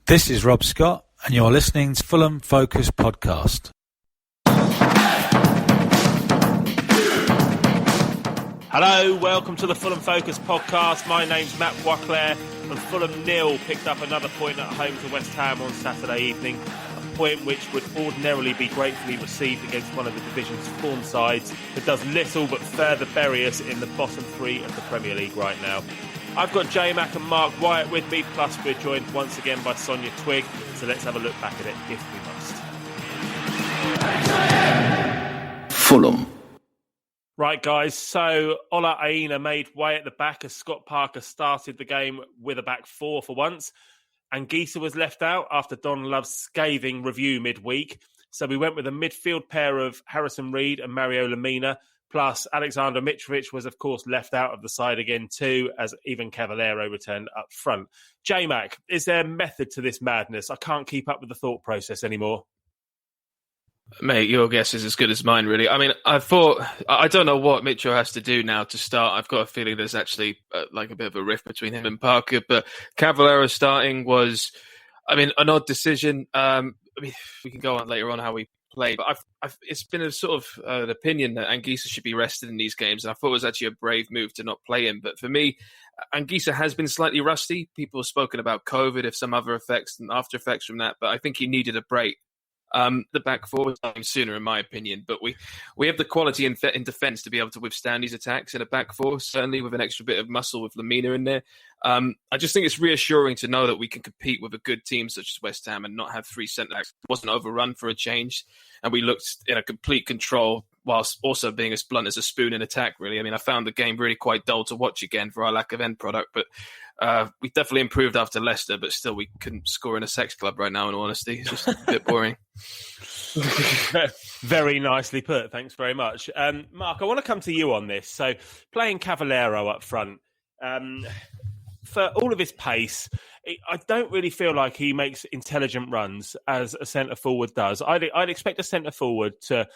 This is Rob Scott, and you're listening to Fulham Focus Podcast. Hello, welcome to the Fulham Focus Podcast. My name's Matt Wackler, and Fulham-nil picked up another point at home to West Ham on Saturday evening, a point which would ordinarily be gratefully received against one of the division's form sides that does little but further bury us in the bottom three of the Premier League right now. I've got Jmac and Mark Wyatt with me, plus we're joined once again by Sonia Twig, so let's have a look back at it if we must. Fulham. Right, guys, so Ola Aina made way at the back as Scott Parker started the game with a back four for once. And Gisa was left out after Don Love's scathing review midweek. So we went with a midfield pair of Harrison Reed and Mario Lemina. Plus, Alexander Mitrovic was, of course, left out of the side again too, as Ivan Cavallero returned up front. J-Mac, is there method to this madness? I can't keep up with the thought process anymore. Mate, your guess is as good as mine, really. I mean, I don't know what Mitchell has to do now to start. I've got a feeling there's actually like a bit of a rift between him and Parker, but Cavallero starting was, an odd decision. We can go on later on how we play, but it's been a sort of an opinion that Anguissa should be rested in these games, and I thought it was actually a brave move to not play him. But for me, Anguissa has been slightly rusty. People have spoken about COVID, if some other effects and after effects from that, but I think he needed a break. The back four was coming sooner, in my opinion, but we have the quality in defence to be able to withstand these attacks in a back four, certainly with an extra bit of muscle with Lemina in there. I just think it's reassuring to know that we can compete with a good team such as West Ham and not have three centre-backs. It wasn't overrun for a change, and we looked in a complete control whilst also being as blunt as a spoon in attack, really. I mean, I found the game really quite dull to watch again for our lack of end product, but we definitely improved after Leicester, but still we couldn't score in a sex club right now, in all honesty. It's just a bit boring. Very nicely put. Thanks very much. Mark, I want to come to you on this. So playing Cavallero up front, for all of his pace, I don't really feel like he makes intelligent runs as a centre-forward does. I'd expect a centre-forward to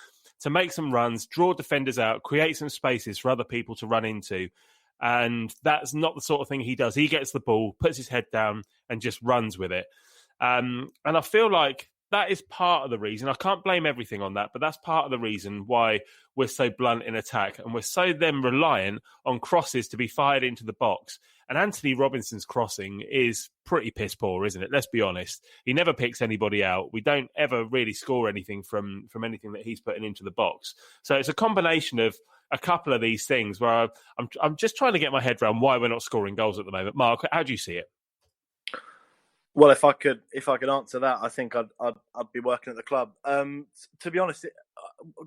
make some runs, draw defenders out, create some spaces for other people to run into. And that's not the sort of thing he does. He gets the ball, puts his head down and just runs with it. And I feel like that is part of the reason. I can't blame everything on that, but that's part of the reason why we're so blunt in attack and we're so then reliant on crosses to be fired into the box. And Anthony Robinson's crossing is pretty piss poor, isn't it? Let's be honest. He never picks anybody out. We don't ever really score anything from anything that he's putting into the box. So it's a combination of a couple of these things where I'm just trying to get my head around why we're not scoring goals at the moment. Mark, how do you see it? Well, if I could answer that, I think I'd be working at the club. To be honest,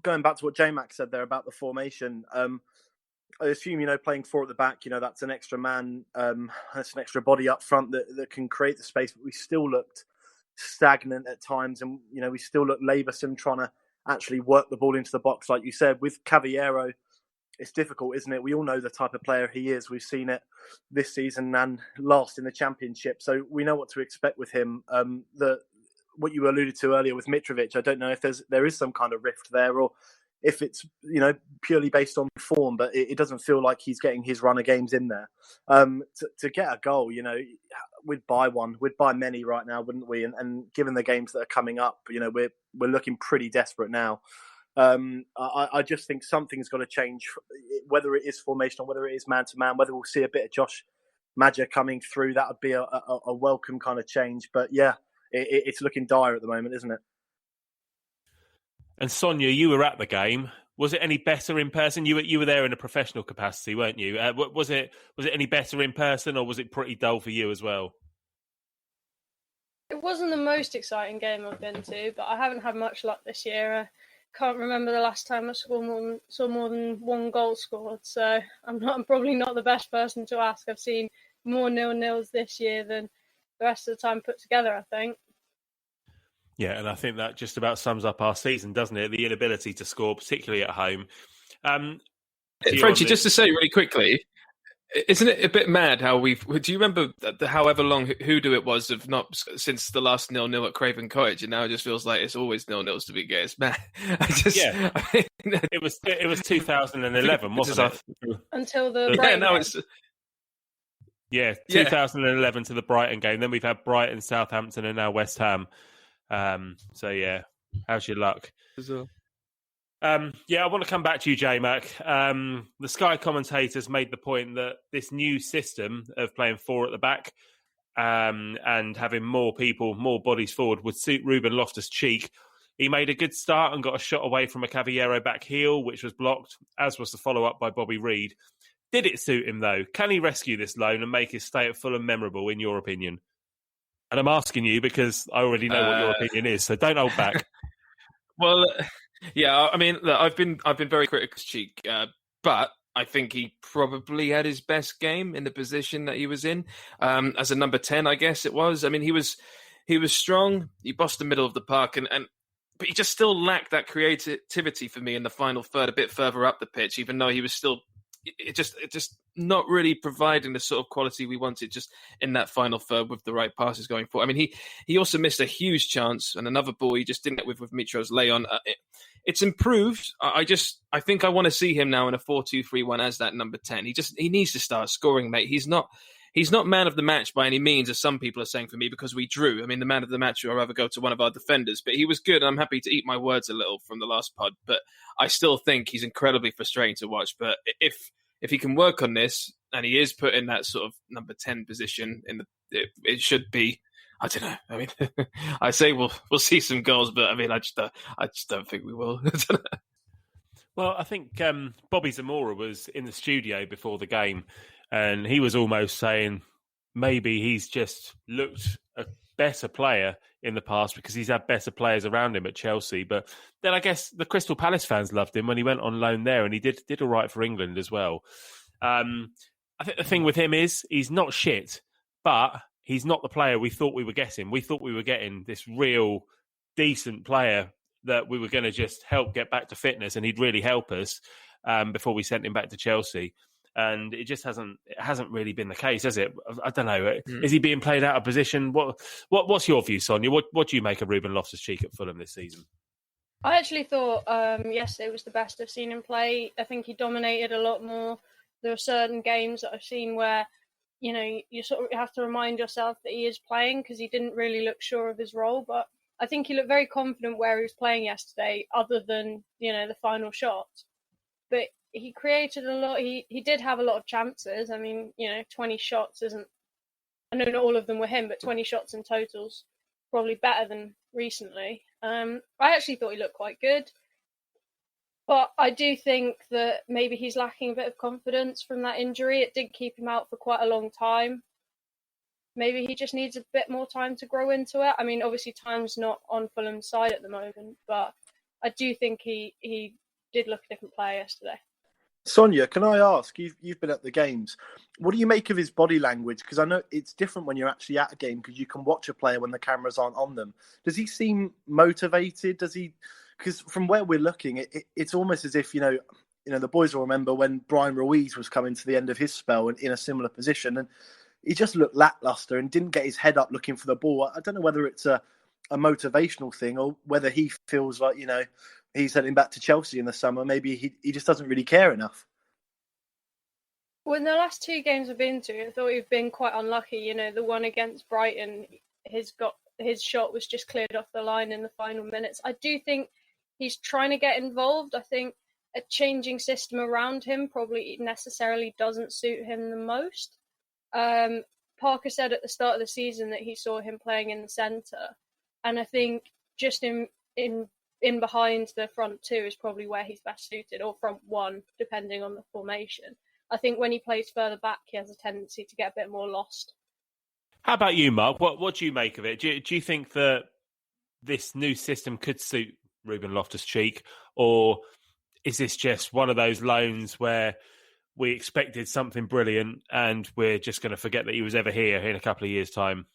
going back to what J-Mac said there about the formation, I assume, playing four at the back, that's an extra man, that's an extra body up front that can create the space, but we still looked stagnant at times and, we still looked laboursome trying to actually work the ball into the box, like you said. With Cavallero, it's difficult, isn't it? We all know the type of player he is. We've seen it this season and last in the Championship, so we know what to expect with him. What you alluded to earlier with Mitrovic, I don't know if there is some kind of rift there or if it's purely based on form, but it doesn't feel like he's getting his run of games in there. To get a goal, we'd buy one, we'd buy many right now, wouldn't we? And given the games that are coming up, we're looking pretty desperate now. I just think something's got to change, whether it is formation or whether it is man-to-man, whether we'll see a bit of Josh Maja coming through. That would be a welcome kind of change. But yeah, it's looking dire at the moment, isn't it? And Sonia, you were at the game. Was it any better in person? You were there in a professional capacity, weren't you? Was it any better in person, or was it pretty dull for you as well? It wasn't the most exciting game I've been to, but I haven't had much luck this year. I can't remember the last time I saw more than one goal scored, so I'm probably not the best person to ask. I've seen more 0-0s this year than the rest of the time put together, I think. Yeah, and I think that just about sums up our season, doesn't it? The inability to score, particularly at home. Frenchie, just to say really quickly, isn't it a bit mad how do you remember the however long hoodoo it was of not since the last 0-0 at Craven Cottage, and now it just feels like it's always 0-0s to be gay. It's mad. It was 2011, wasn't it? Until the break. Yeah, no, it's Yeah, 2011 to the Brighton game. Then we've had Brighton, Southampton, and now West Ham. So yeah, how's your luck? I want to come back to you, Jmac. The Sky commentators made the point that this new system of playing four at the back and having more people, more bodies forward would suit Ruben Loftus-Cheek. He made a good start and got a shot away from a Caballero back heel, which was blocked, as was the follow-up by Bobby Reid. Did it suit him, though? Can he rescue this loan and make his stay at Fulham memorable, in your opinion? And I'm asking you because I already know what your opinion is, so don't hold back. Well, yeah, I mean, look, I've been very critical of Cheek, but I think he probably had his best game in the position that he was in as a number 10. I guess it was. I mean, he was strong. He bossed the middle of the park, but he just still lacked that creativity for me in the final third, a bit further up the pitch. Even though he was still, it just not really providing the sort of quality we wanted just in that final third with the right passes going forward. I mean, he also missed a huge chance and another ball he just didn't get with Mitro's lay-on. It's improved. I think I want to see him now in a 4-2-3-1 as that number 10. He needs to start scoring, mate. He's not man of the match by any means, as some people are saying for me, because we drew. I mean, the man of the match, I'd rather go to one of our defenders. But he was good. I'm happy to eat my words a little from the last pod. But I still think he's incredibly frustrating to watch. But if he can work on this, and he is put in that sort of number 10 position, it should be. I don't know. I mean, I say we'll see some goals, but I mean, I just don't think we will. Well, I think Bobby Zamora was in the studio before the game, and he was almost saying maybe he's just looked a better player in the past because he's had better players around him at Chelsea. But then I guess the Crystal Palace fans loved him when he went on loan there, and he did all right for England as well. I think the thing with him is he's not shit, but he's not the player we thought we were getting. We thought we were getting this real decent player that we were going to just help get back to fitness, and he'd really help us before we sent him back to Chelsea. And it just hasn't really been the case, has it? I don't know. Is he being played out of position? What's your view, Sonia? What do you make of Ruben Loftus-Cheek at Fulham this season? I actually thought yesterday was the best I've seen him play. I think he dominated a lot more. There are certain games that I've seen where, you sort of have to remind yourself that he is playing because he didn't really look sure of his role. But I think he looked very confident where he was playing yesterday, other than, the final shot. But he created a lot. He did have a lot of chances. I mean, 20 shots isn't... I know not all of them were him, but 20 shots in total's probably better than recently. I actually thought he looked quite good. But I do think that maybe he's lacking a bit of confidence from that injury. It did keep him out for quite a long time. Maybe he just needs a bit more time to grow into it. I mean, obviously time's not on Fulham's side at the moment, but I do think he did look a different player yesterday. Sonia, can I ask, you've been at the games, what do you make of his body language? Because I know it's different when you're actually at a game because you can watch a player when the cameras aren't on them. Does he seem motivated? Because from where we're looking, it's almost as if, the boys will remember when Brian Ruiz was coming to the end of his spell in a similar position, and he just looked lackluster and didn't get his head up looking for the ball. I don't know whether it's a motivational thing or whether he feels like, he's heading back to Chelsea in the summer. Maybe he just doesn't really care enough. Well, in the last two games I've been to, I thought we've been quite unlucky. The one against Brighton, his shot was just cleared off the line in the final minutes. I do think he's trying to get involved. I think a changing system around him probably necessarily doesn't suit him the most. Parker said at the start of the season that he saw him playing in the centre, and I think just in behind the front two is probably where he's best suited, or front one, depending on the formation. I think when he plays further back, he has a tendency to get a bit more lost. How about you, Mark? What do you make of it? Do you think that this new system could suit Ruben Loftus-Cheek, or is this just one of those loans where we expected something brilliant and we're just going to forget that he was ever here in a couple of years' time?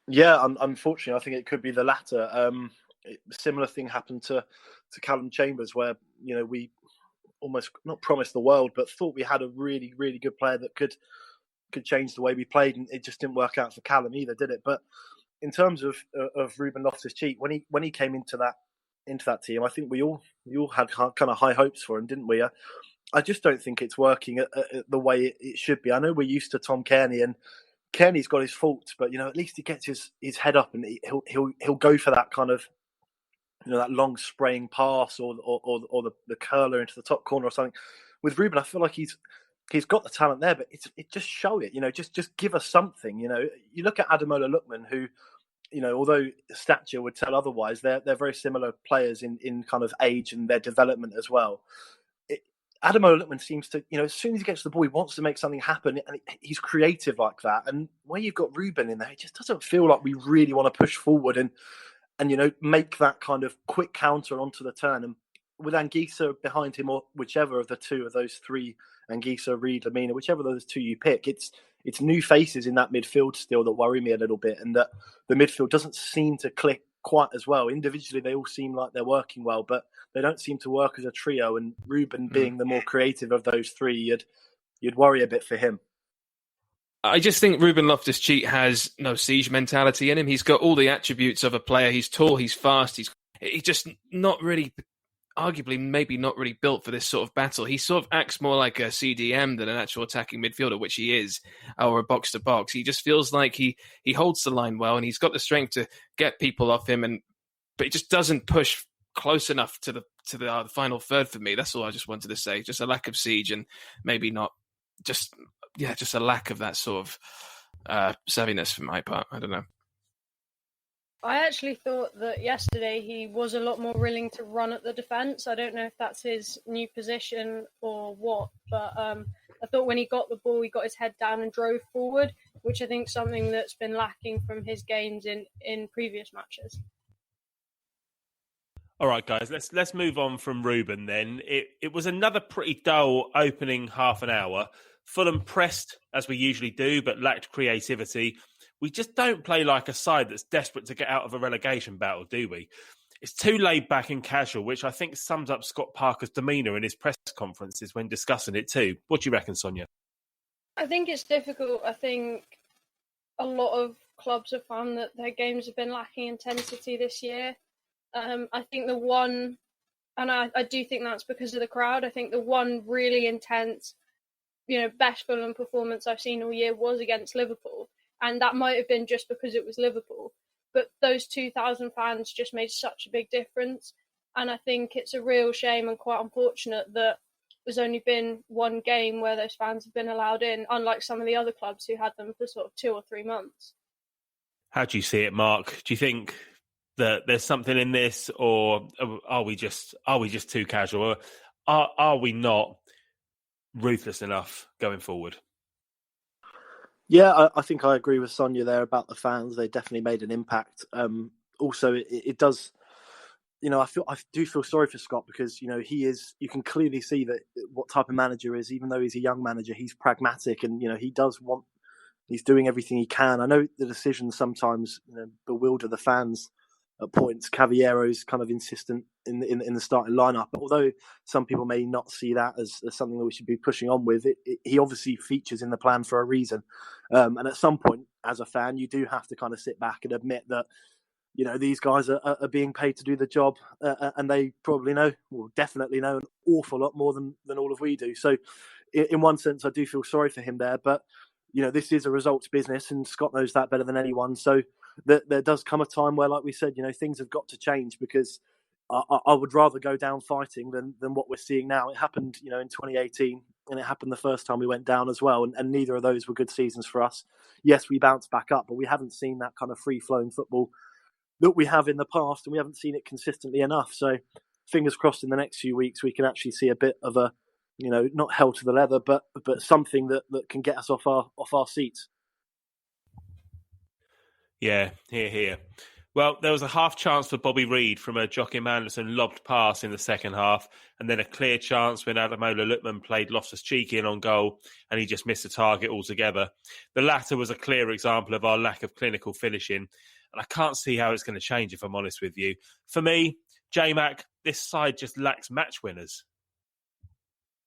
Yeah, unfortunately, I think it could be the latter. Similar thing happened to Callum Chambers, where we almost not promised the world, but thought we had a really, really good player that could change the way we played, and it just didn't work out for Callum either, did it? But in terms of Ruben Loftus-Cheek, when he came into that team, I think we all had kind of high hopes for him, didn't we? I just don't think it's working at the way it should be. I know we're used to Tom Cairney, and Cairney's got his faults, but at least he gets his head up and he'll go for that kind of that long spraying pass or the curler into the top corner or something. With Ruben, I feel like he's got the talent there, but it just show it. Just give us something. You look at Ademola Lookman, who although stature would tell otherwise, they're very similar players in kind of age and their development as well. Ademola Lookman seems to, as soon as he gets the ball, he wants to make something happen, and he's creative like that. And where you've got Ruben in there, it just doesn't feel like we really want to push forward and make that kind of quick counter onto the turn. And with Anguissa behind him, or whichever of the two of those three, Anguissa, Reed, Lamina, whichever of those two you pick, it's new faces in that midfield still that worry me a little bit, and that the midfield doesn't seem to click quite as well. Individually, they all seem like they're working well, but they don't seem to work as a trio. And Ruben being the more creative of those three, you'd worry a bit for him. I just think Ruben Loftus-Cheek has no siege mentality in him. He's got all the attributes of a player. He's tall, he's fast, he's just not really, arguably maybe not really built for this sort of battle. He sort of acts more like a CDM than an actual attacking midfielder, which he is, or a box-to-box. He just feels like he holds the line well, and he's got the strength to get people off him, but he just doesn't push close enough to the final third for me. That's all I just wanted to say. Just a lack of siege, and maybe not just a lack of that sort of savviness for my part. I don't know. I actually thought that yesterday he was a lot more willing to run at the defence. I don't know if that's his new position or what, but I thought when he got the ball, he got his head down and drove forward, which I think is something that's been lacking from his games in previous matches. All right, guys, let's move on from Ruben then. It was another pretty dull opening half an hour. Fulham pressed, as we usually do, but lacked creativity. We just don't play like a side that's desperate to get out of a relegation battle, do we? It's too laid back and casual, which I think sums up Scott Parker's demeanour in his press conferences when discussing it too. What do you reckon, Sonia? I think it's difficult. I think a lot of clubs have found that their games have been lacking intensity this year. I think the one, and I do think that's because of the crowd, I think the one really intense, best Fulham performance I've seen all year was against Liverpool. And that might have been just because it was Liverpool. But those 2,000 fans just made such a big difference. And I think it's a real shame and quite unfortunate that there's only been one game where those fans have been allowed in, unlike some of the other clubs who had them for sort of 2 or 3 months. How do you see it, Mark? Do you think that there's something in this, or are we just too casual? Are we not ruthless enough going forward? Yeah, I think I agree with Sonia there about the fans. They definitely made an impact. Also, it does. I do feel sorry for Scott because he is. You can clearly see that what type of manager is. Even though he's a young manager, he's pragmatic, and he does want. He's doing everything he can. I know the decisions sometimes bewilder the fans at points. Cavaleiro's kind of insistent in the starting lineup, although some people may not see that as something that we should be pushing on with. He obviously features in the plan for a reason, and at some point, as a fan, you do have to kind of sit back and admit that these guys are being paid to do the job, and they probably definitely know an awful lot more than all of we do. So, in one sense, I do feel sorry for him there, but this is a results business, and Scott knows that better than anyone. So there does come a time where, like we said, things have got to change, because I would rather go down fighting than what we're seeing now. It happened, in 2018, and it happened the first time we went down as well, and neither of those were good seasons for us. Yes, we bounced back up, but we haven't seen that kind of free-flowing football that we have in the past, and we haven't seen it consistently enough. So fingers crossed in the next few weeks we can actually see a bit of a, not hell to the leather, but something that can get us off our seats. Yeah, here. Well, there was a half chance for Bobby Reed from a Joachim Anderson lobbed pass in the second half, and then a clear chance when Ademola Lookman played Loftus-Cheek in on goal, and he just missed the target altogether. The latter was a clear example of our lack of clinical finishing, and I can't see how it's going to change, if I'm honest with you. For me, Jmac, this side just lacks match winners.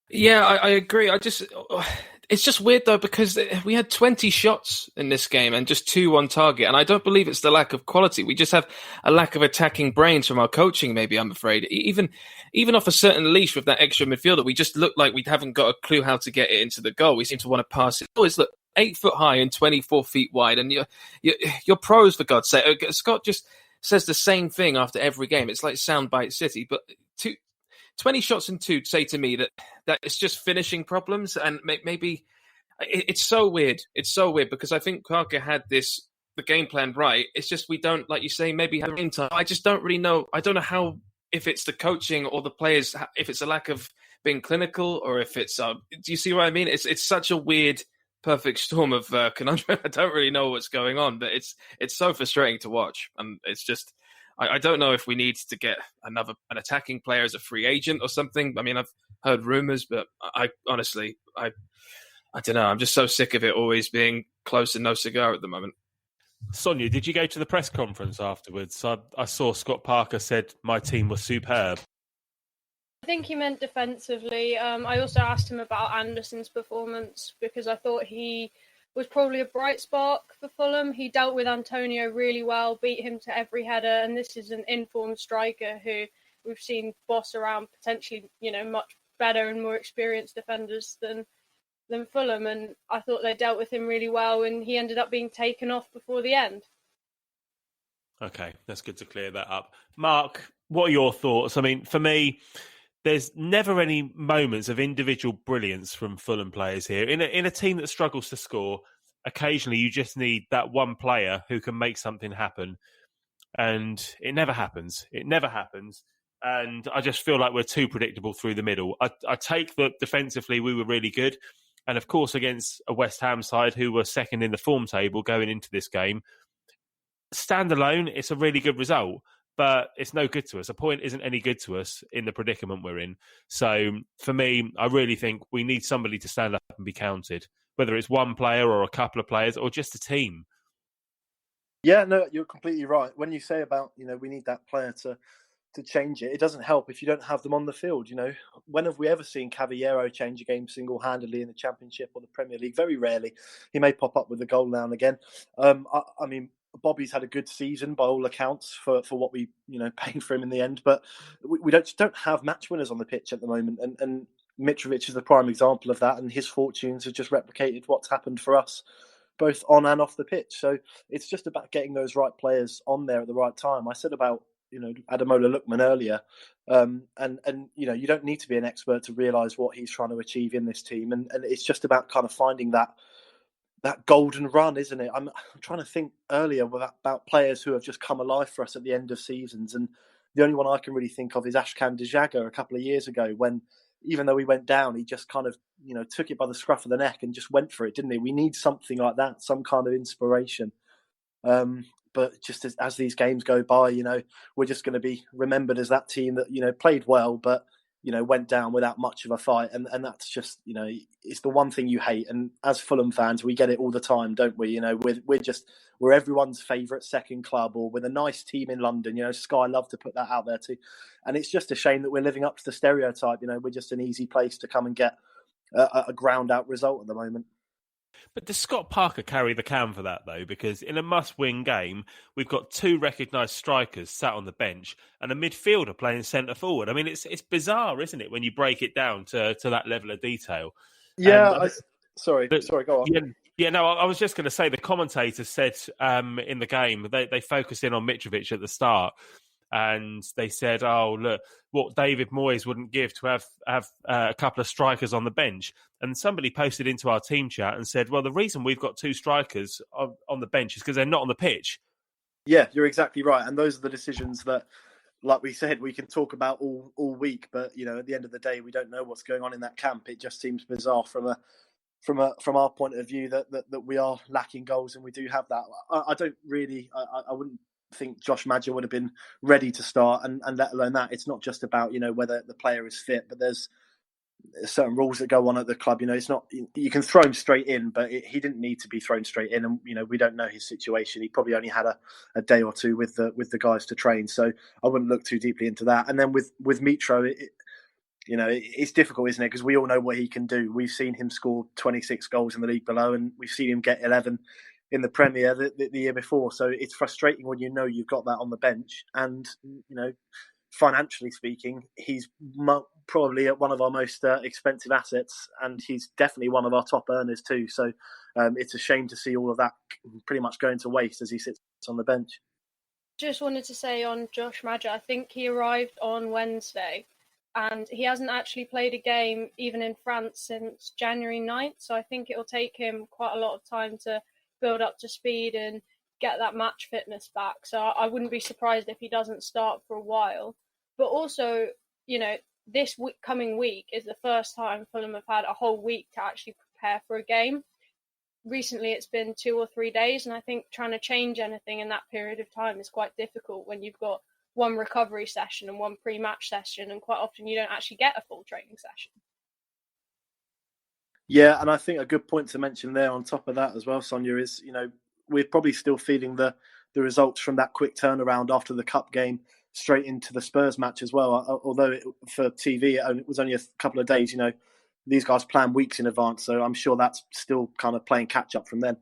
Yeah, I agree. it's just weird though, because we had 20 shots in this game and just 2 on target. And I don't believe it's the lack of quality. We just have a lack of attacking brains from our coaching, maybe, I'm afraid. Even off a certain leash with that extra midfielder, we just look like we haven't got a clue how to get it into the goal. We seem to want to pass it. Always look 8 foot high and 24 feet wide. And you're pros, for God's sake. Scott just says the same thing after every game. It's like soundbite city. But 20 shots in 2 say to me that it's just finishing problems, and maybe it's so weird. It's so weird because I think Parker had the game plan right. It's just we don't, like you say, maybe have game time. I just don't really know. I don't know how, if it's the coaching or the players, if it's a lack of being clinical, or if it's do you see what I mean? It's such a weird perfect storm of conundrum. I don't really know what's going on, but it's so frustrating to watch, and it's just. I don't know if we need to get an attacking player as a free agent or something. I mean, I've heard rumours, but I honestly, I don't know. I'm just so sick of it always being close and no cigar at the moment. Sonia, did you go to the press conference afterwards? I saw Scott Parker said my team was superb. I think he meant defensively. I also asked him about Anderson's performance because I thought he was probably a bright spark for Fulham. He dealt with Antonio really well, beat him to every header, and this is an informed striker who we've seen boss around potentially, much better and more experienced defenders than Fulham, and I thought they dealt with him really well, and he ended up being taken off before the end. Okay, that's good to clear that up. Mark, what are your thoughts? I mean, for me, there's never any moments of individual brilliance from Fulham players here. In a team that struggles to score, occasionally you just need that one player who can make something happen. And it never happens. It never happens. And I just feel like we're too predictable through the middle. I take that defensively we were really good. And of course, against a West Ham side who were second in the form table going into this game, standalone, it's a really good result. But it's no good to us. A point isn't any good to us in the predicament we're in. So for me, I really think we need somebody to stand up and be counted, whether it's one player or a couple of players or just a team. Yeah, no, you're completely right. When you say about, we need that player to change it, it doesn't help if you don't have them on the field. When have we ever seen Caballero change a game single-handedly in the Championship or the Premier League? Very rarely. He may pop up with a goal now and again. I mean, Bobby's had a good season by all accounts for what we paid for him in the end, but we don't have match winners on the pitch at the moment, and Mitrovic is the prime example of that, and his fortunes have just replicated what's happened for us both on and off the pitch. So it's just about getting those right players on there at the right time. I said about Ademola Lookman earlier, and you don't need to be an expert to realise what he's trying to achieve in this team, and it's just about kind of finding that golden run, isn't it? I'm trying to think earlier about players who have just come alive for us at the end of seasons, and the only one I can really think of is Ashkan Djaga a couple of years ago when, even though he went down, he just kind of took it by the scruff of the neck and just went for it, didn't he? We need something like that, some kind of inspiration. But just as these games go by, we're just going to be remembered as that team that played well, but went down without much of a fight, and that's just it's the one thing you hate. And as Fulham fans, we get it all the time, don't we? We're everyone's favourite second club, or with a nice team in London. Sky love to put that out there too, and it's just a shame that we're living up to the stereotype. We're just an easy place to come and get a ground out result at the moment. But does Scott Parker carry the can for that, though? Because in a must-win game, we've got 2 recognised strikers sat on the bench and a midfielder playing centre-forward. I mean, it's bizarre, isn't it, when you break it down to that level of detail? Yeah, sorry, go on. No, I was just going to say the commentators said in the game, they focused in on Mitrovic at the start. And they said, "Oh, look, what David Moyes wouldn't give to have a couple of strikers on the bench." And somebody posted into our team chat and said, "Well, the reason we've got 2 strikers on the bench is because they're not on the pitch." Yeah, you're exactly right. And those are the decisions that, like we said, we can talk about all week. But at the end of the day, we don't know what's going on in that camp. It just seems bizarre from our point of view that we are lacking goals, and we do have that. I don't really. I wouldn't think Josh Maja would have been ready to start, and let alone that. It's not just about whether the player is fit, but there's certain rules that go on at the club. It's not, you can throw him straight in, but he didn't need to be thrown straight in, and we don't know his situation. He probably only had a day or two with the guys to train, so I wouldn't look too deeply into that. And then with Mitro, it's difficult, isn't it? Because we all know what he can do. We've seen him score 26 goals in the league below, and we've seen him get 11 in the Premier the year before. So it's frustrating when you've got that on the bench. And, financially speaking, he's probably one of our most expensive assets, and he's definitely one of our top earners too. So it's a shame to see all of that pretty much going to waste as he sits on the bench. Just wanted to say on Josh Maja, I think he arrived on Wednesday, and he hasn't actually played a game even in France since January 9th. So I think it'll take him quite a lot of time to build up to speed and get that match fitness back. So I wouldn't be surprised if he doesn't start for a while. But also, this coming week is the first time Fulham have had a whole week to actually prepare for a game. Recently, it's been 2 or 3 days, and I think trying to change anything in that period of time is quite difficult when you've got one recovery session and one pre-match session, and quite often you don't actually get a full training session. Yeah, and I think a good point to mention there on top of that as well, Sonia, is, we're probably still feeling the results from that quick turnaround after the cup game straight into the Spurs match as well. Although for TV it was only a couple of days, these guys plan weeks in advance, so I'm sure that's still kind of playing catch up from then.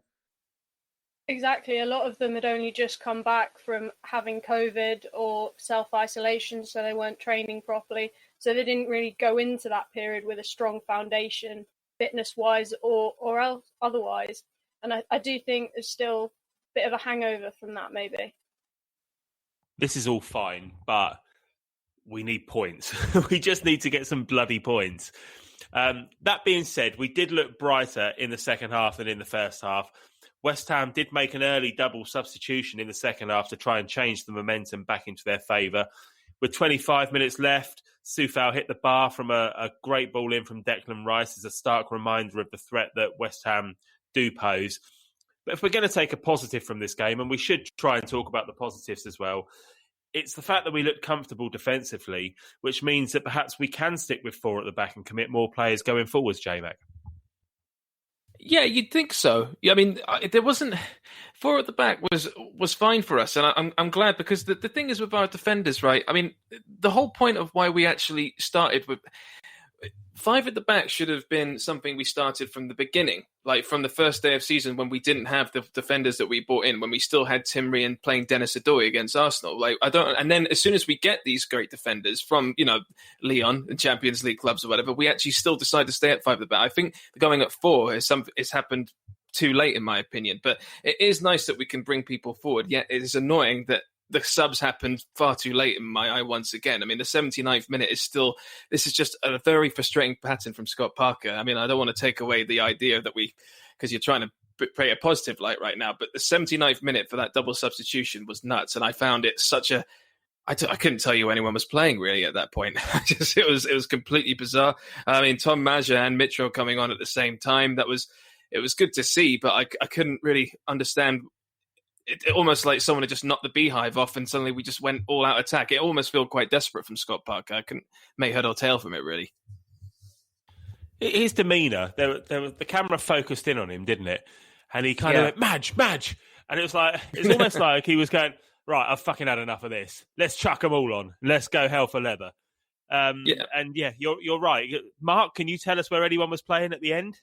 Exactly. A lot of them had only just come back from having COVID or self-isolation, so they weren't training properly. So they didn't really go into that period with a strong foundation, fitness-wise or else otherwise. And I do think there's still a bit of a hangover from that, maybe. This is all fine, but we need points. We just need to get some bloody points. That being said, we did look brighter in the second half than in the first half. West Ham did make an early double substitution in the second half to try and change the momentum back into their favour. With 25 minutes left, Soufal hit the bar from a great ball in from Declan Rice as a stark reminder of the threat that West Ham do pose. But if we're going to take a positive from this game, and we should try and talk about the positives as well, it's the fact that we look comfortable defensively, which means that perhaps we can stick with 4 at the back and commit more players going forwards, Jmac. Yeah, you'd think so. I mean, there wasn't 4 at the back was fine for us, and I'm glad, because the thing is with our defenders, right? I mean, the whole point of why we actually started with 5 at the back should have been something we started from the beginning, like from the first day of season when we didn't have the defenders that we brought in, when we still had Tim Ryan playing Dennis Adoy against Arsenal. And then as soon as we get these great defenders from, Lyon and Champions League clubs or whatever, we actually still decide to stay at 5 at the back. I think going at 4 is happened too late, in my opinion. But it is nice that we can bring people forward. Yet it is annoying that the subs happened far too late in my eye once again. I mean, the 79th minute this is just a very frustrating pattern from Scott Parker. I mean, I don't want to take away the idea that because you're trying to create a positive light right now, but the 79th minute for that double substitution was nuts. And I found it I couldn't tell you anyone was playing really at that point. It was completely bizarre. I mean, Tom Maja and Mitchell coming on at the same time, it was good to see, but I couldn't really understand. It almost like someone had just knocked the beehive off and suddenly we just went all out attack. It almost felt quite desperate from Scott Parker. I couldn't make head or tail from it, really. His demeanour, the camera focused in on him, didn't it? And he kind of went, Madge! And it's almost like he was going, right, I've fucking had enough of this. Let's chuck them all on. Let's go hell for leather. And you're right. Mark, can you tell us where anyone was playing at the end?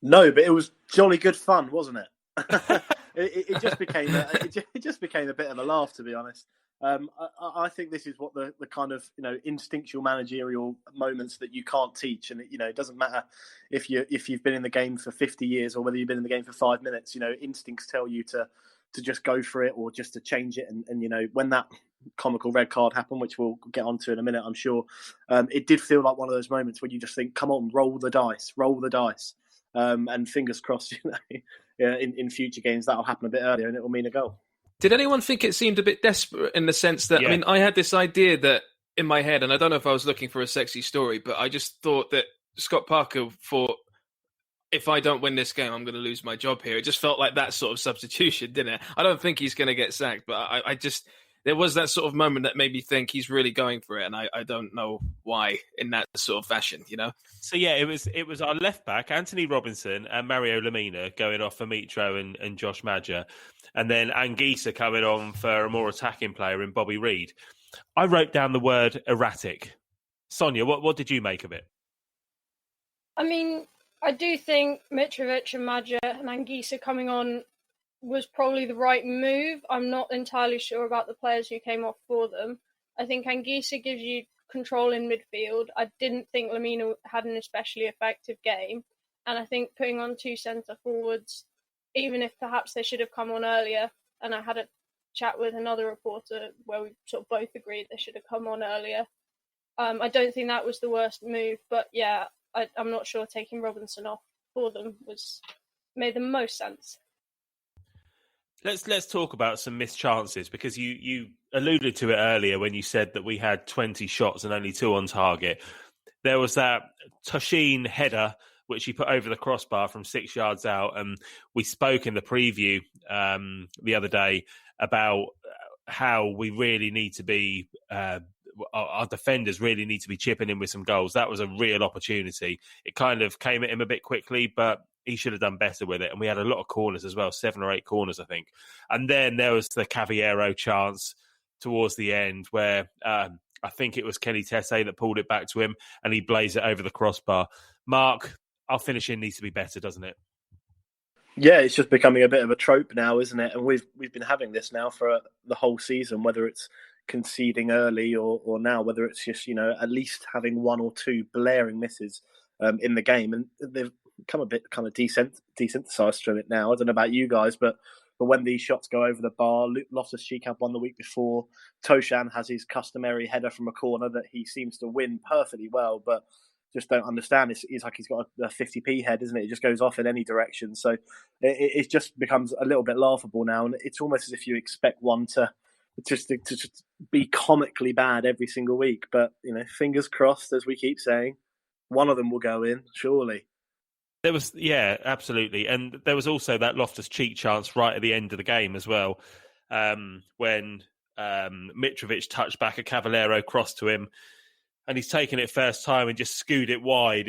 No, but it was jolly good fun, wasn't it? It just became a bit of a laugh, to be honest. I think this is what the kind of instinctual managerial moments that you can't teach, and it doesn't matter if you've been in the game for 50 years or whether you've been in the game for 5 minutes. Instincts tell you to just go for it or just to change it. And when that comical red card happened, which we'll get onto in a minute, I'm sure, it did feel like one of those moments where you just think, come on, roll the dice. And fingers crossed, in future games that'll happen a bit earlier and it will mean a goal. Did anyone think it seemed a bit desperate in the sense that, I mean, I had this idea that in my head, and I don't know if I was looking for a sexy story, but I just thought that Scott Parker thought, if I don't win this game, I'm going to lose my job here. It just felt like that sort of substitution, didn't it? I don't think he's going to get sacked, but there was that sort of moment that made me think he's really going for it, and I don't know why in that sort of fashion, So yeah, it was our left back, Anthony Robinson and Mario Lemina going off for Mitro and Josh Maja, and then Anguissa coming on for a more attacking player in Bobby Reid. I wrote down the word erratic. Sonia, what did you make of it? I mean, I do think Mitrovic and Maja and Anguissa coming on was probably the right move. I'm not entirely sure about the players who came off for them. I think Anguissa gives you control in midfield. I didn't think Lamina had an especially effective game. And I think putting on 2 centre forwards, even if perhaps they should have come on earlier, and I had a chat with another reporter where we sort of both agreed they should have come on earlier. I don't think that was the worst move, but yeah, I'm not sure taking Robinson off for them made the most sense. Let's talk about some missed chances, because you alluded to it earlier when you said that we had 20 shots and only 2 on target. There was that Toshin header which he put over the crossbar from 6 yards out, and we spoke in the preview the other day about how we really need to be our defenders really need to be chipping in with some goals. That was a real opportunity. It kind of came at him a bit quickly, but he should have done better with it. And we had a lot of corners as well, 7 or 8 corners, I think. And then there was the Cavallero chance towards the end where I think it was Kenny Tesse that pulled it back to him and he blazed it over the crossbar. Mark, our finishing needs to be better, doesn't it? Yeah, it's just becoming a bit of a trope now, isn't it? And we've been having this now for the whole season, whether it's conceding early or now, whether it's just, at least having 1 or 2 blaring misses in the game. And they've become a bit kind of desensitized from it now. I don't know about you guys, but when these shots go over the bar, Loftus-Cheek had one the week before. Toshan has his customary header from a corner that he seems to win perfectly well, but just don't understand. It's like he's got a 50p head, isn't it? It just goes off in any direction. So it just becomes a little bit laughable now. And it's almost as if you expect one to just be comically bad every single week. But, fingers crossed, as we keep saying, one of them will go in, surely. There was, yeah, absolutely. And there was also that Loftus-Cheek chance right at the end of the game as well, when Mitrovic touched back a Cavallero cross to him, and he's taken it first time and just skewed it wide.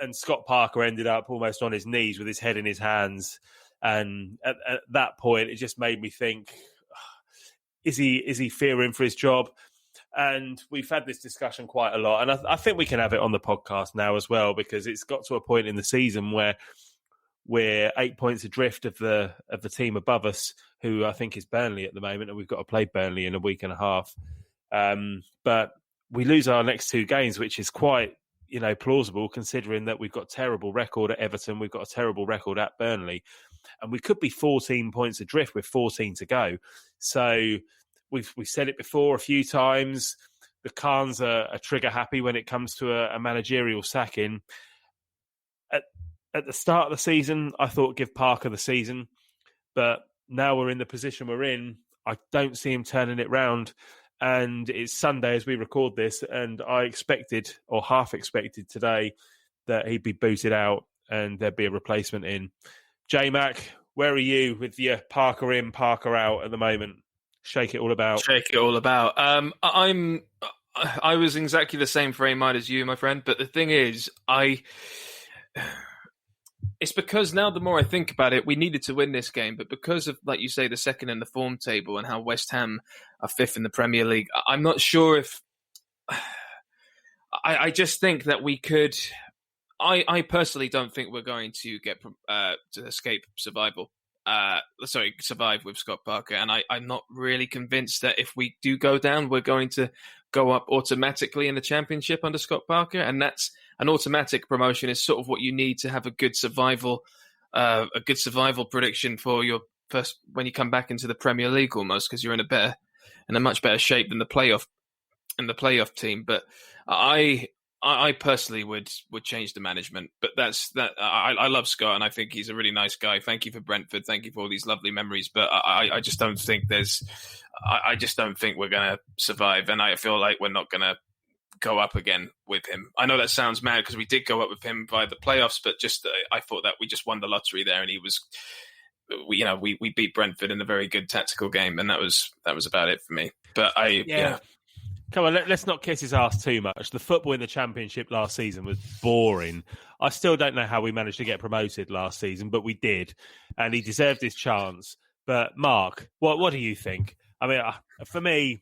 And Scott Parker ended up almost on his knees with his head in his hands. And at that point, it just made me think, is he fearing for his job? And we've had this discussion quite a lot. And I think we can have it on the podcast now as well, because it's got to a point in the season where we're 8 points adrift of the team above us, who I think is Burnley at the moment. And we've got to play Burnley in a week and a half. But we lose our next 2 games, which is quite, plausible, considering that we've got a terrible record at Everton. We've got a terrible record at Burnley. And we could be 14 points adrift with 14 to go. So we've said it before a few times. The Khans are trigger happy when it comes to a managerial sacking. At the start of the season, I thought give Parker the season. But now we're in the position we're in. I don't see him turning it round. And it's Sunday as we record this, and I expected, or half expected today, that he'd be booted out and there'd be a replacement in. Jmac, where are you with your Parker in, Parker out at the moment? Shake it all about. Shake it all about. I was exactly the same frame mind as you, my friend. But the thing is, it's because now the more I think about it, we needed to win this game. But because of, like you say, the second in the form table and how West Ham are 5th in the Premier League, I'm not sure if... I just think that we could... I personally don't think we're going to get to escape survival. Survive with Scott Parker. And I'm not really convinced that if we do go down, we're going to go up automatically in the Championship under Scott Parker. And that's an automatic promotion is sort of what you need to have a good survival prediction for your first, when you come back into the Premier League almost, because you're in a much better shape than the playoff team. But I personally would change the management, but I love Scott and I think he's a really nice guy. Thank you for Brentford. Thank you for all these lovely memories. But I just don't think I just don't think we're going to survive. And I feel like we're not going to go up again with him. I know that sounds mad because we did go up with him via the playoffs, but just I thought that we just won the lottery there and we beat Brentford in a very good tactical game. And that was about it for me. But Come on, let's not kiss his ass too much. The football in the Championship last season was boring. I still don't know how we managed to get promoted last season, but we did. And he deserved his chance. But Mark, what do you think? I mean, for me,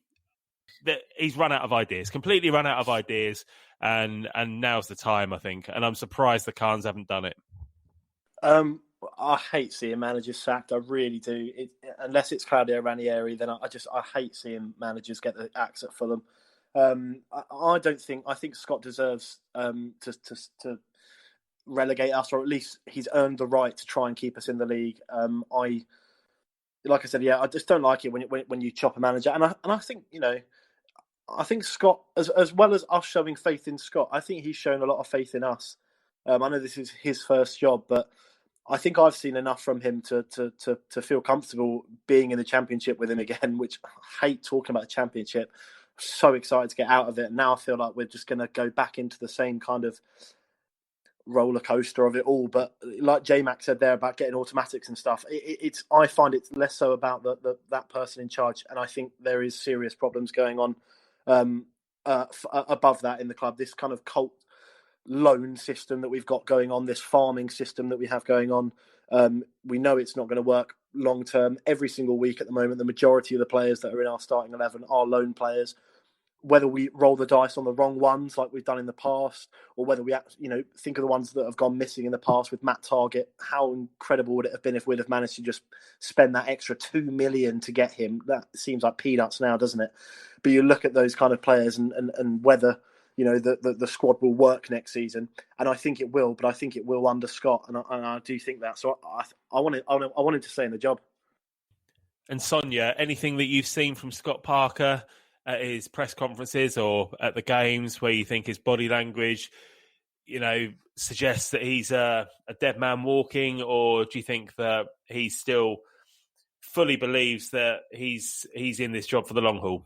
that he's run out of ideas, completely run out of ideas, and now's the time, I think. And I'm surprised the Khans haven't done it. I hate seeing managers sacked. I really do. Unless it's Claudio Ranieri, then I hate seeing managers get the axe at Fulham. I think Scott deserves to relegate us, or at least he's earned the right to try and keep us in the league. Like I said, I just don't like it when you chop a manager, and I think I think Scott, as well as us showing faith in Scott, I think he's shown a lot of faith in us. I know this is his first job, but I think I've seen enough from him to feel comfortable being in the Championship with him again, which I hate talking about the Championship. I'm so excited to get out of it. And now I feel like we're just going to go back into the same kind of roller coaster of it all. But like Jmac said there about getting automatics and stuff, I find it's less so about that person in charge. And I think there is serious problems going on above that in the club. This kind of cult loan system that we've got going on, this farming system that we have going on, we know it's not going to work long term. Every single week at the moment, the majority of the players that are in our starting 11 are loan players. Whether we roll the dice on the wrong ones like we've done in the past, or whether we think of the ones that have gone missing in the past with Matt Targett, how incredible would it have been if we'd have managed to just spend that extra $2 million to get him? That seems like peanuts now, doesn't it? But you look at those kind of players and whether the squad will work next season, and I think it will. But I think it will under Scott, and I do think that. So I wanted to stay in the job. And Sonia, anything that you've seen from Scott Parker at his press conferences or at the games where you think his body language, suggests that he's a dead man walking, or do you think that he still fully believes that he's in this job for the long haul?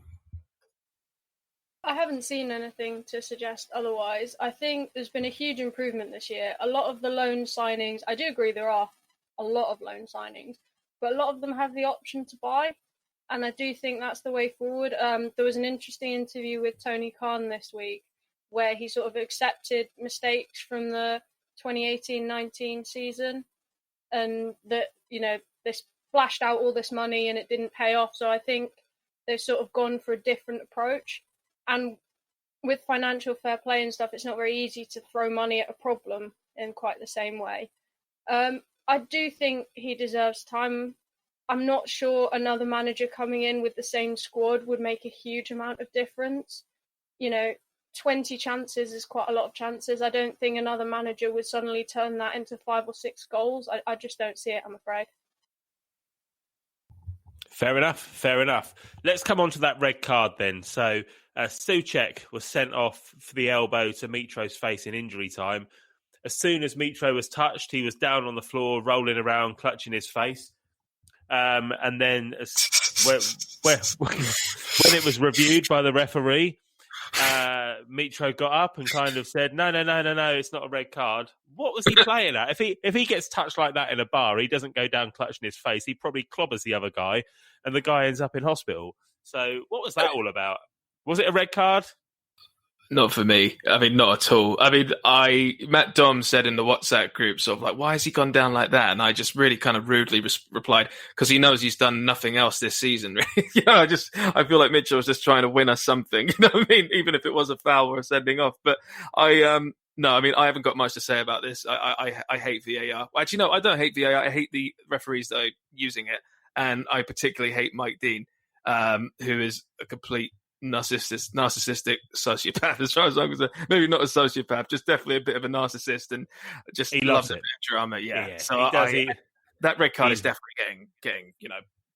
I haven't seen anything to suggest otherwise. I think there's been a huge improvement this year. A lot of the loan signings, I do agree there are a lot of loan signings, but a lot of them have the option to buy. And I do think that's the way forward. There was an interesting interview with Tony Khan this week where he sort of accepted mistakes from the 2018-19 season, and that, they splashed out all this money and it didn't pay off. So I think they've sort of gone for a different approach. And with financial fair play and stuff, it's not very easy to throw money at a problem in quite the same way. I do think he deserves time. I'm not sure another manager coming in with the same squad would make a huge amount of difference. 20 chances is quite a lot of chances. I don't think another manager would suddenly turn that into 5 or 6 goals. I just don't see it, I'm afraid. Fair enough. Let's come on to that red card then. So Souček was sent off for the elbow to Mitro's face in injury time. As soon as Mitro was touched, he was down on the floor, rolling around, clutching his face. And then when it was reviewed by the referee, Mitro got up and kind of said, no, it's not a red card. What was he playing at? If he gets touched like that in a bar, he doesn't go down clutching his face. He probably clobbers the other guy, and the guy ends up in hospital. So what was that all about? Was it a red card? Not for me. I mean, not at all. I mean, Matt Dom said in the WhatsApp group, sort of like, why has he gone down like that? And I just really kind of rudely replied, because he knows he's done nothing else this season. I feel like Mitchell was just trying to win us something. You know what I mean? Even if it was a foul or a sending off. But I haven't got much to say about this. I hate VAR. Actually, no, I don't hate VAR. I hate the referees that are using it. And I particularly hate Mike Dean, who is a complete narcissistic sociopath, as far as I'm concerned. Maybe not a sociopath, just definitely a bit of a narcissist, and just he loves it. a bit of drama. Yeah. So that red card is definitely getting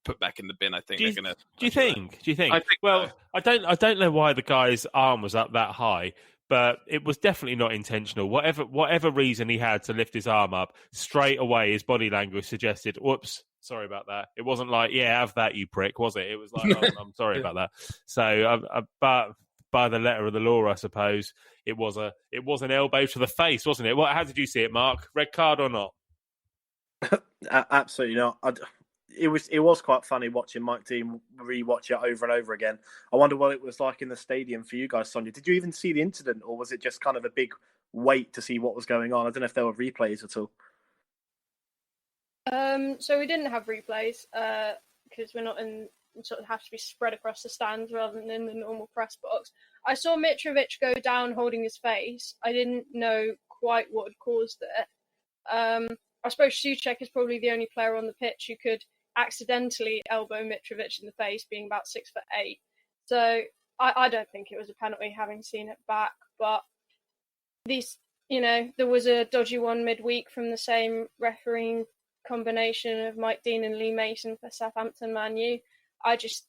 put back in the bin. I think they're going to. Do you think? I think. Well, so. I don't know why the guy's arm was up that high, but it was definitely not intentional. Whatever reason he had to lift his arm up, straight away his body language suggested, "Whoops, sorry about that." It wasn't like, "Yeah, have that, you prick," was it? It was like, "Oh, I'm sorry about that." So, but by the letter of the law, I suppose it was an elbow to the face, wasn't it? How did you see it, Mark? Red card or not? Absolutely not. It was quite funny watching Mike Dean rewatch it over and over again. I wonder what it was like in the stadium for you guys, Sonia. Did you even see the incident, or was it just kind of a big wait to see what was going on? I don't know if there were replays at all. So we didn't have replays. because we're not in sort of have to be spread across the stands rather than in the normal press box. I saw Mitrovic go down holding his face. I didn't know quite what had caused it. I suppose Souček is probably the only player on the pitch who could accidentally elbow Mitrovic in the face, being about 6'8". So I don't think it was a penalty, having seen it back. But these, there was a dodgy one midweek from the same refereeing combination of Mike Dean and Lee Mason for Southampton Man U. I just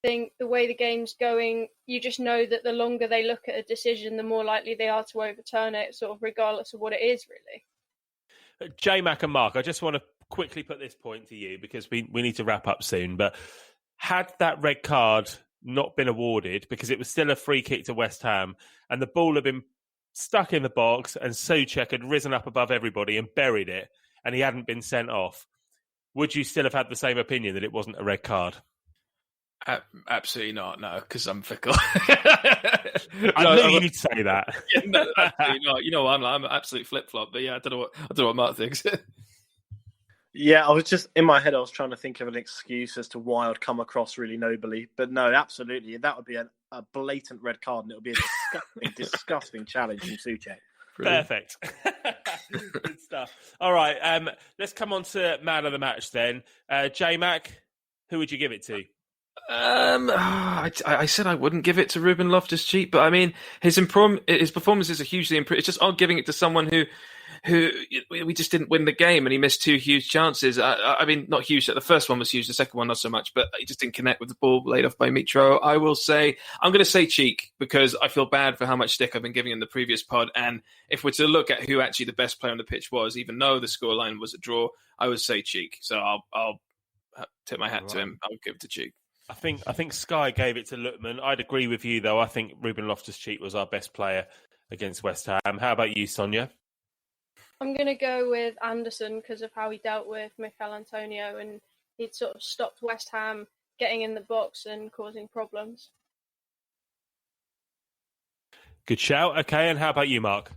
think the way the game's going, you just know that the longer they look at a decision, the more likely they are to overturn it, sort of regardless of what it is, really. Jmac and Mark, I just want to quickly put this point to you because we need to wrap up soon. But had that red card not been awarded, because it was still a free kick to West Ham, and the ball had been stuck in the box and Souček had risen up above everybody and buried it, and he hadn't been sent off, would you still have had the same opinion that it wasn't a red card? Absolutely not, no, because I'm fickle. I knew you'd say that. Yeah, no, absolutely not. You know, I'm an absolute flip-flop, but yeah, I don't know what Mark thinks. Yeah, I was just in my head. I was trying to think of an excuse as to why I'd come across really nobly, but no, absolutely, that would be a blatant red card, and it would be a disgusting, disgusting challenge from Souček. Perfect. Good stuff. All right, let's come on to man of the match then. Jmac, who would you give it to? I said I wouldn't give it to Ruben Loftus-Cheek, but I mean his performances are hugely improved. It's just odd giving it to someone who we just didn't win the game, and he missed two huge chances. I mean, not huge. The first one was huge. The second one not so much, but he just didn't connect with the ball laid off by Mitro. I'm going to say Cheek because I feel bad for how much stick I've been giving in the previous pod. And if we're to look at who actually the best player on the pitch was, even though the scoreline was a draw, I would say Cheek. So I'll tip my hat to him. I'll give it to Cheek. I think Sky gave it to Lutman. I'd agree with you, though. I think Ruben Loftus-Cheek was our best player against West Ham. How about you, Sonia? I'm going to go with Anderson because of how he dealt with Mikel Antonio, and he'd sort of stopped West Ham getting in the box and causing problems. Good shout. Okay, and how about you, Mark?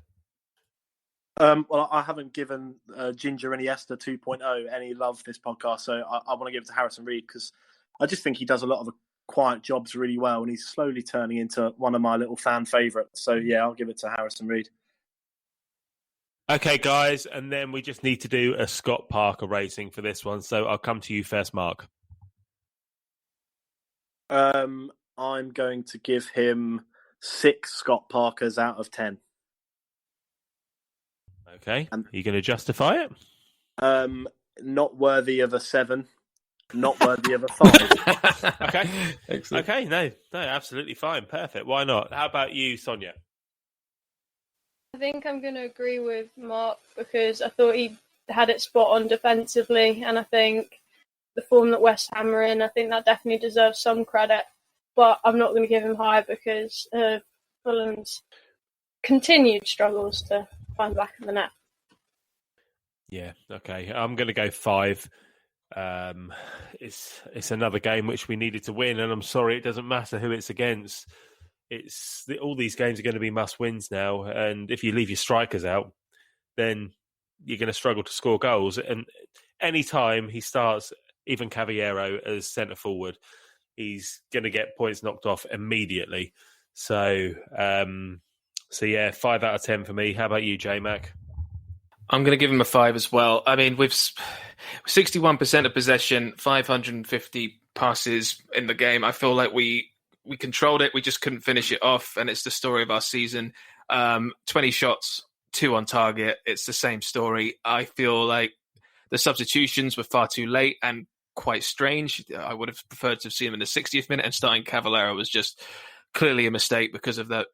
Well, I haven't given Ginger Iniesta 2.0 any love this podcast, so I want to give it to Harrison Reed because I just think he does a lot of quiet jobs really well, and he's slowly turning into one of my little fan favourites. So, yeah, I'll give it to Harrison Reed. Okay, guys, and then we just need to do a Scott Parker rating for this one. So I'll come to you first, Mark. I'm going to give him 6 Scott Parkers out of 10. Okay, are you going to justify it? Not worthy of a 7. Not worthy of a 5. Okay. Excellent. Okay, no, absolutely fine. Perfect. Why not? How about you, Sonia? I think I'm going to agree with Mark because I thought he had it spot on defensively, and I think the form that West Ham are in, I think that definitely deserves some credit. But I'm not going to give him high because of Fulham's continued struggles to find the back of the net. Yeah, okay. I'm going to go 5. It's another game which we needed to win, and I'm sorry, it doesn't matter who it's against. All these games are going to be must-wins now, and if you leave your strikers out, then you're going to struggle to score goals. And any time he starts, even Cavallero as centre-forward, he's going to get points knocked off immediately. So yeah, 5 out of 10 for me. How about you, Jmac? I'm going to give him a 5 as well. I mean, with 61% of possession, 550 passes in the game, I feel like we controlled it. We just couldn't finish it off. And it's the story of our season. 20 shots, 2 on target. It's the same story. I feel like the substitutions were far too late and quite strange. I would have preferred to have seen him in the 60th minute, and starting Cavallero was just clearly a mistake because of the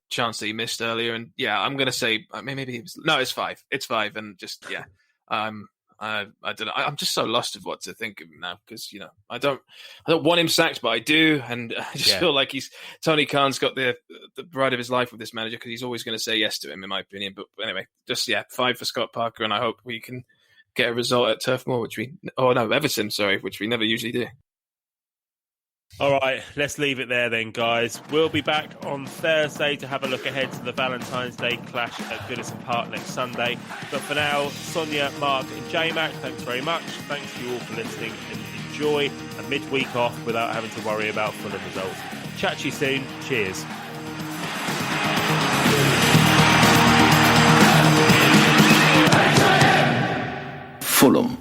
chance that he missed earlier. And yeah, I'm going to say, maybe it's 5. It's 5. And just, yeah. I don't know. I'm just so lost of what to think of him now because, I don't want him sacked, but I do. And I just feel like Tony Khan's got the ride of his life with this manager because he's always going to say yes to him, in my opinion. But anyway, just, 5 for Scott Parker. And I hope we can get a result at Turf Moor, Everton, which we never usually do. All right, let's leave it there then, guys. We'll be back on Thursday to have a look ahead to the Valentine's Day clash at Goodison Park next Sunday. But for now, Sonia, Mark and Jmac, thanks very much. Thanks to you all for listening and enjoy. enjoy a midweek off without having to worry about Fulham results. Chat to you soon. Cheers. Fulham.